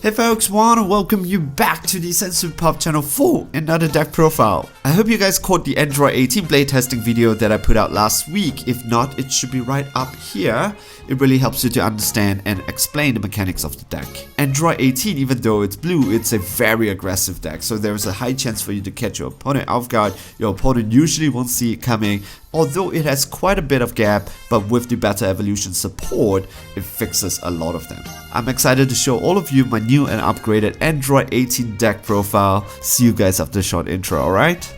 Hey folks, wanna welcome you back to the Sensu Pop channel for another deck profile. I hope you guys caught the Android 18 playtesting video that I put out last week. If not, it should be right up here. It really helps you to understand and explain the mechanics of the deck. Android 18, even though it's blue, it's a very aggressive deck, so there is a high chance for you to catch your opponent off guard. Your opponent usually won't see it coming, although it has quite a bit of gap, but with the Battle Evolution support, it fixes a lot of them. I'm excited to show all of you my new and upgraded Android 18 deck profile. See you guys after the short intro, alright?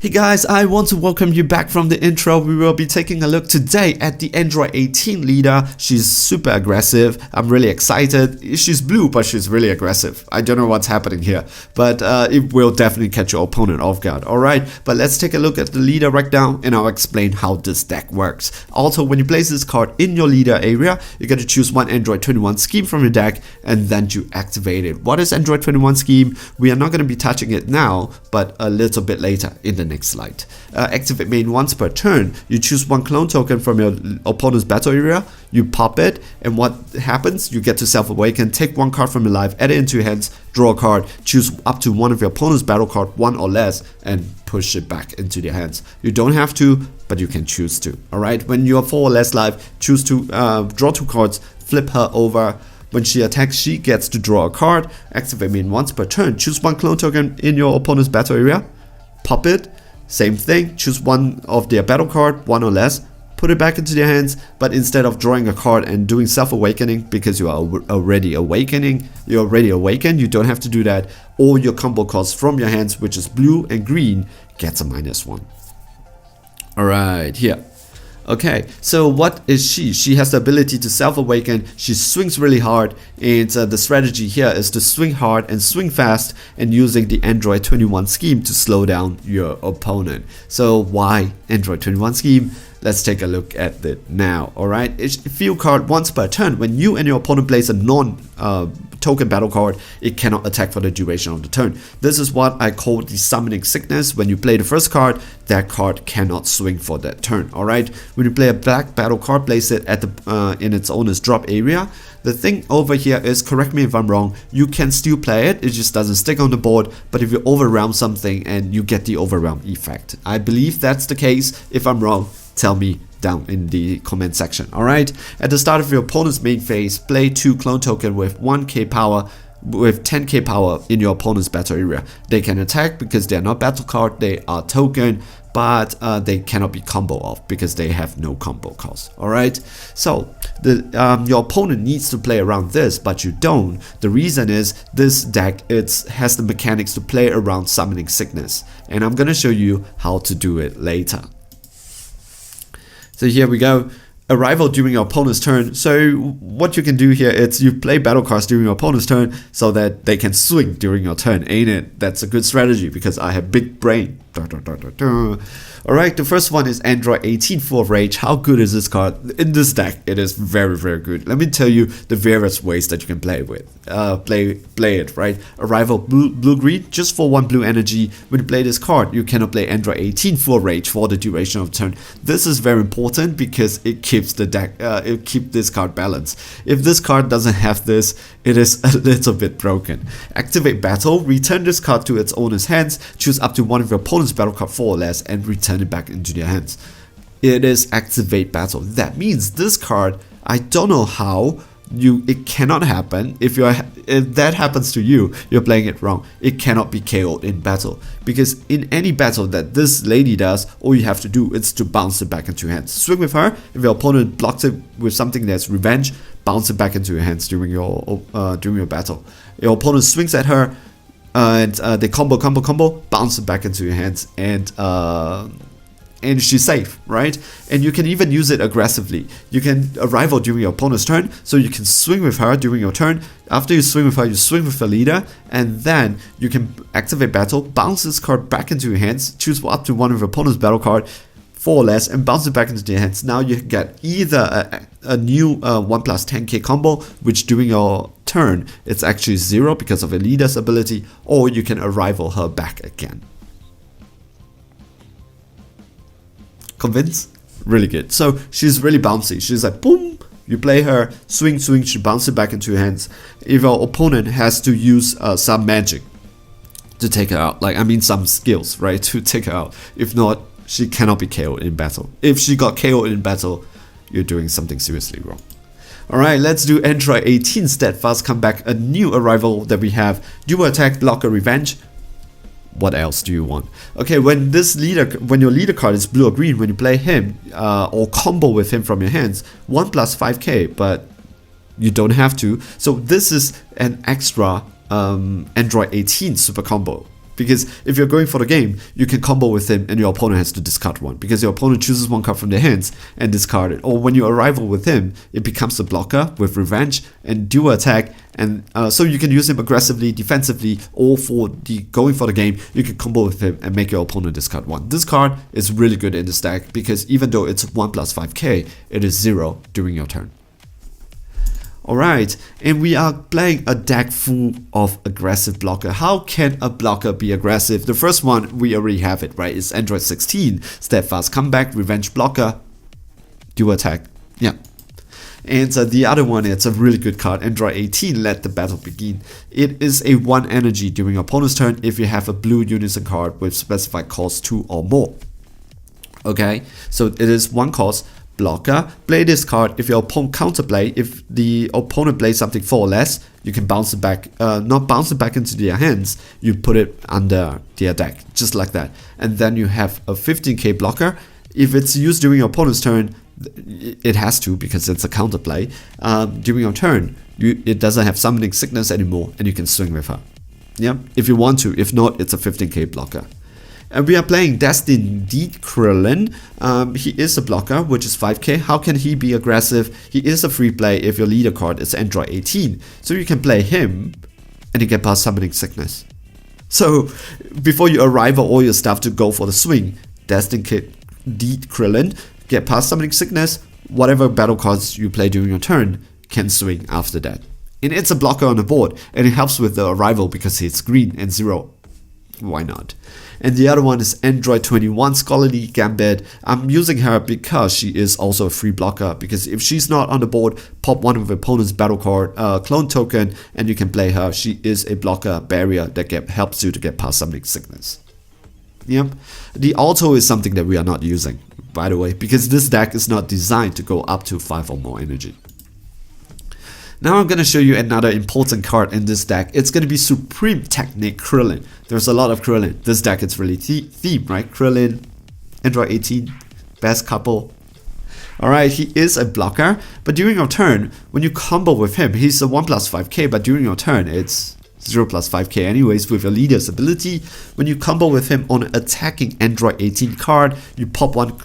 Hey guys, I want to welcome you back from the intro. We will be taking a look today at the Android 18 leader. She's super aggressive. I'm really excited. She's blue, but she's really aggressive. I don't know what's happening here, but it will definitely catch your opponent off guard. Alright, but let's take a look at the leader right now and I'll explain how this deck works. Also, when you place this card in your leader area, you get to choose one Android 21 scheme from your deck and then you activate it. What is Android 21 scheme? We are not going to be touching it now, but a little bit later in the next slide. Activate main once per turn. You choose one clone token from your opponent's battle area, you pop it, and what happens? You get to self-awaken, take one card from your life, add it into your hands, draw a card, choose up to one of your opponent's battle card, one or less, and push it back into their hands. You don't have to, but you can choose to. Alright, when you are 4 or less life, choose to draw 2 cards, flip her over. When she attacks, she gets to draw a card. Activate main once per turn. Choose one clone token in your opponent's battle area, pop it. Same thing, choose one of their battle card, one or less, put it back into their hands, but instead of drawing a card and doing self-awakening, because you are already awakened, you don't have to do that. All your combo cards from your hands, which is blue and green, gets a -1. Alright, here. Okay, so what is she? She has the ability to self-awaken, she swings really hard, and the strategy here is to swing hard and swing fast and using the Android 21 scheme to slow down your opponent. So why Android 21 scheme? Let's take a look at it now, alright? It's a field card once per turn. When you and your opponent plays a non-token battle card, it cannot attack for the duration of the turn. This is what I call the summoning sickness. When you play the first card, that card cannot swing for that turn, alright? When you play a black battle card, place it at the in its owner's drop area. The thing over here is, correct me if I'm wrong, you can still play it, it just doesn't stick on the board, but if you overwhelm something and you get the overwhelm effect. I believe that's the case. If I'm wrong, tell me down in the comment section. Alright, at the start of your opponent's main phase, play 2 clone token with 1k power, with 10k power in your opponent's battle area. They can attack because they are not battle card, they are token, but they cannot be combo off because they have no combo cost. Alright, so your opponent needs to play around this, but you don't. The reason is this deck has the mechanics to play around summoning sickness, and I'm gonna show you how to do it later. So here we go, arrival during your opponent's turn. So what you can do here is you play battle cards during your opponent's turn so that they can swing during your turn, ain't it? That's a good strategy because I have big brain. Alright, the first one is Android 18 Full of Rage. How good is this card? In this deck, it is very, very good. Let me tell you the various ways that you can play with. Play it, right? Arrival blue-green, just for 1 blue energy. When you play this card, you cannot play Android 18 Full of Rage for the duration of the turn. This is very important because it keeps the deck, it keeps this card balanced. If this card doesn't have this, it is a little bit broken. Activate battle, return this card to its owner's hands, choose up to one of your opponent's battle card 4 or less and return it back into their hands. It is activate battle. That means this card, I don't know how, it cannot happen. If that happens to you, you're playing it wrong. It cannot be KO'd in battle, because in any battle that this lady does, all you have to do is to bounce it back into your hands. Swing with her. If your opponent blocks it with something that's revenge, bounce it back into your hands during your battle. Your opponent swings at her and they combo, bounce it back into your hands, and she's safe, right? And you can even use it aggressively. You can arrival during your opponent's turn, so you can swing with her during your turn. After you swing with her, you swing with the leader, and then you can activate battle, bounce this card back into your hands, choose up to one of your opponent's battle card, 4 or less, and bounce it back into your hands. Now you get either a new 1 plus 10k combo, which during your turn, it's actually 0 because of a leader's ability, or you can arrival her back again. Convinced? Really good. So she's really bouncy. She's like boom. You play her, swing, swing, she bounces it back into your hands. If your opponent has to use some magic to take her out, like I mean some skills, right, to take her out. If not, she cannot be KO'd in battle. If she got KO'd in battle, you're doing something seriously wrong. Alright, let's do Android 18 Steadfast Comeback, a new arrival that we have. Dual attack, blocker, revenge. What else do you want? Okay, when your leader card is blue or green, when you play him or combo with him from your hands, 1+5k, but you don't have to. So this is an extra Android 18 super combo. Because if you're going for the game, you can combo with him and your opponent has to discard one. Because your opponent chooses one card from their hands and discard it. Or when you arrival with him, it becomes a blocker with revenge and dual attack. And so you can use him aggressively, defensively, or for the going for the game, you can combo with him and make your opponent discard one. This card is really good in this deck because even though it's 1+5k, it is 0 during your turn. Alright, and we are playing a deck full of aggressive blocker. How can a blocker be aggressive? The first one, we already have it, right? It's Android 16, Steadfast Comeback, Revenge Blocker, Dual Attack. Yeah. And the other one, it's a really good card, Android 18, Let the Battle Begin. It is a 1 energy during your opponent's turn if you have a blue unison card with specified cost 2 or more. Okay, so it is 1 cost. Blocker, play this card. If your opponent counterplay, if the opponent plays something 4 or less, you can bounce it back, not bounce it back into their hands, you put it under their deck, just like that. And then you have a 15k blocker. If it's used during your opponent's turn, it has to because it's a counterplay. During your turn, it doesn't have summoning sickness anymore and you can swing with her. Yeah, if you want to. If not, it's a 15k blocker. And we are playing Destined Krillin. He is a blocker, which is 5k. How can he be aggressive? He is a free play if your leader card is Android 18. So you can play him and you get past Summoning Sickness. So before you arrive at all your stuff to go for the swing, Destined Krillin, get past Summoning Sickness, whatever battle cards you play during your turn can swing after that. And it's a blocker on the board and it helps with the arrival because it's green and 0. Why not? And the other one is Android 21 Scholarly Gambit. I'm using her because she is also a free blocker, because if she's not on the board, pop one of the opponent's battle card, clone token, and you can play her. She is a blocker barrier that helps you to get past Summoning Sickness. Yep. The auto is something that we are not using, by the way, because this deck is not designed to go up to 5 or more energy. Now I'm going to show you another important card in this deck. It's going to be Supreme Technique Krillin. There's a lot of Krillin. This deck is really themed, right? Krillin, Android 18, best couple. Alright, he is a blocker, but during your turn, when you combo with him, he's a 1+5k, but during your turn, it's 0+5k anyways with your leader's ability. When you combo with him on an attacking Android 18 card, you pop one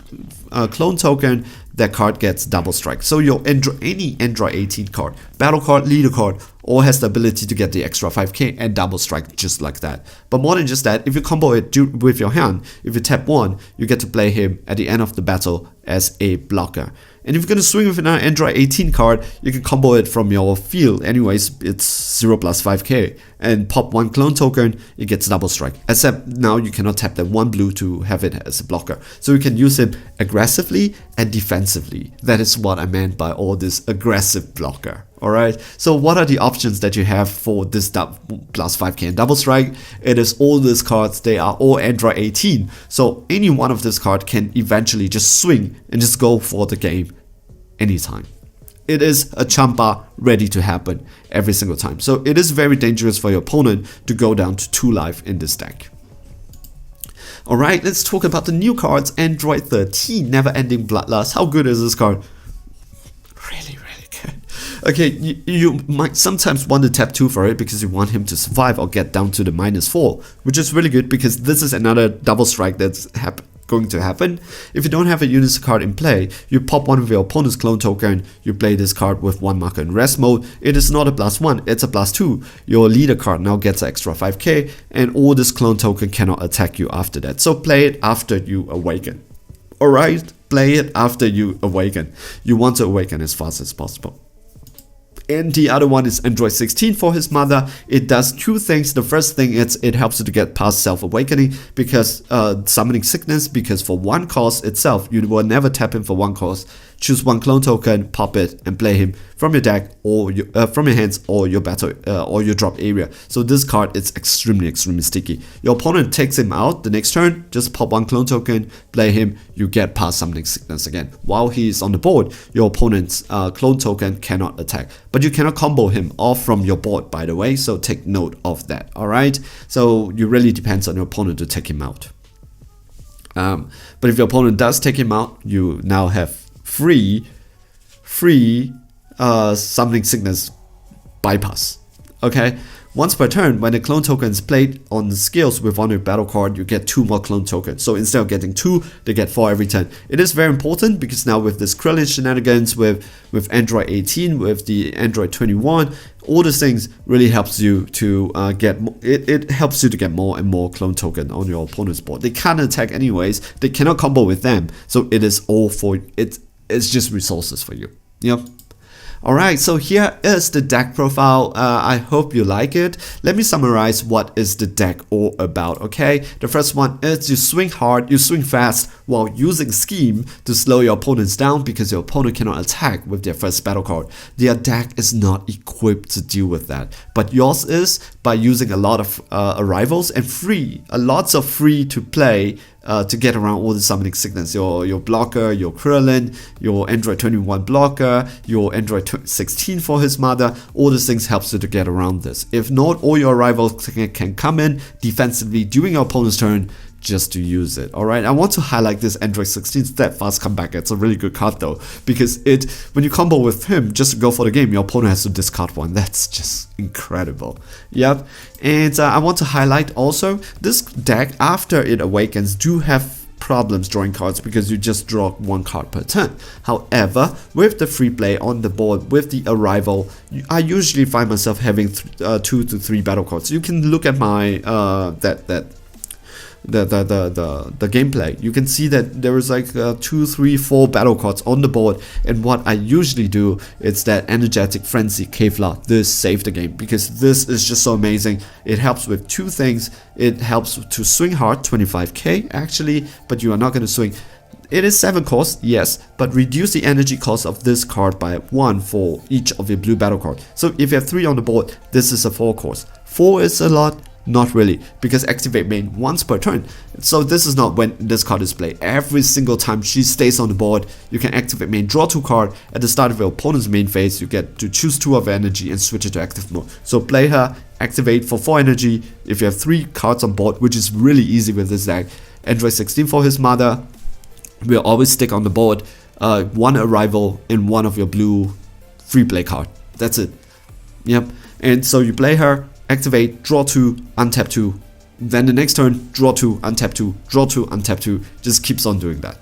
clone token, that card gets double strike. So your any Android 18 card, battle card, leader card, all has the ability to get the extra 5k and double strike just like that. But more than just that, if you combo it with your hand, if you tap 1, you get to play him at the end of the battle as a blocker. And if you're going to swing with an Android 18 card, you can combo it from your field. Anyways, it's 0+5k. And pop 1 clone token, it gets double strike. Except now you cannot tap that 1 blue to have it as a blocker. So you can use him aggressively and defensively. That is what I meant by all this aggressive blocker. Alright, so what are the options that you have for this +5k and double strike? It is all these cards, they are all Android 18. So any one of this card can eventually just swing and just go for the game anytime. It is a champa ready to happen every single time. So it is very dangerous for your opponent to go down to 2 life in this deck. Alright, let's talk about the new cards. Android 13, Never Ending Bloodlust. How good is this card? Really, really good. Okay, you might sometimes want to tap 2 for it because you want him to survive or get down to the -4, which is really good because this is another double strike that's going to happen. If you don't have a unison card in play, you pop one of your opponent's clone token, you play this card with 1 marker in rest mode. It is not a +1, it's a +2. Your leader card now gets an extra 5k and all this clone token cannot attack you after that. So play it after you awaken. Alright, play it after you awaken. You want to awaken as fast as possible. And the other one is Android 16 for his mother. It does two things. The first thing is it helps you to get past Self-Awakening because Summoning Sickness, because for one cost itself, you will never tap him for one cost. Choose one clone token, pop it, and play him from your deck or from your hands or your battle or your drop area. So this card is extremely sticky. Your opponent takes him out the next turn, just pop one clone token, play him, you get past Summoning Sickness again. While he's on the board, your opponent's clone token cannot attack. But you cannot combo him off from your board, by the way, so take note of that, alright? So it really depends on your opponent to take him out. But if your opponent does take him out, you now have free Summoning Sickness bypass. Okay, once per turn, when a clone token is played on the skills with on your battle card, you get 2 more clone tokens. So instead of getting 2, they get 4 every turn. It is very important because now with this Krillin shenanigans, with Android 18, with the Android 21, all these things really helps you to it helps you to get more and more clone token on your opponent's board. They can't attack anyways. They cannot combo with them. So it is all for it. It's just resources for you. Yep. Alright, so here is the deck profile. I hope you like it. Let me summarize what is the deck all about, okay? The first one is you swing hard, you swing fast while using Scheme to slow your opponents down because your opponent cannot attack with their first battle card. Their deck is not equipped to deal with that, but yours is by using a lot of arrivals and lots of free to play to get around all the Summoning Sickness. Your blocker, your Krillin, your Android 21 blocker, your Android 16 for his mother, all these things helps you to get around this. If not, all your arrivals can come in defensively during your opponent's turn just to use it. Alright, I want to highlight this Android 16 Steadfast Comeback. It's a really good card though, because when you combo with him just to go for the game, your opponent has to discard one. That's just incredible. Yep. And I want to highlight also this deck, after it awakens, do have problems drawing cards because you just draw 1 card per turn. However, with the free play on the board, with the arrival, I usually find myself having 2 to 3 battle cards. You can look at my the gameplay. You can see that there is like 2, 3, 4 battle cards on the board, and what I usually do is that Energetic Frenzy Kevlar. This saved the game because this is just so amazing. It helps with 2 things. It helps to swing hard, 25k actually, but you are not going to swing. It is 7 cost, yes, but reduce the energy cost of this card by 1 for each of your blue battle card. So if you have 3 on the board, this is a 4 cost. 4 is a lot. Not really, because activate main once per turn. So this is not when this card is played. Every single time she stays on the board, you can activate main, draw 2 cards. At the start of your opponent's main phase, you get to choose 2 of energy and switch it to active mode. So play her, activate for 4 energy. If you have 3 cards on board, which is really easy with this deck. Android 16 for his mother. Will always stick on the board. 1 arrival and 1 of your blue free play card. That's it. Yep. And so you play her, activate, draw 2, untap 2, then the next turn, draw 2, untap 2, draw 2, untap 2, just keeps on doing that.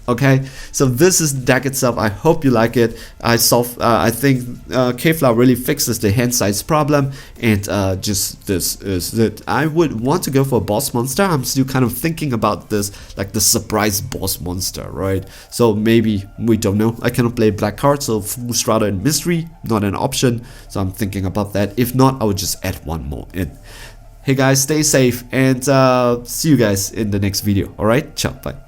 Okay, so this is the deck itself. I hope you like it. I think Kevlar really fixes the hand size problem, and just this is that I would want to go for a boss monster. I'm still kind of thinking about this, like the surprise boss monster, right? So maybe, we don't know. I cannot play black cards, so Full Strata and Mystery, not an option. So I'm thinking about that. If not, I would just add 1 more in. Hey guys, stay safe, and see you guys in the next video. Alright, ciao, bye.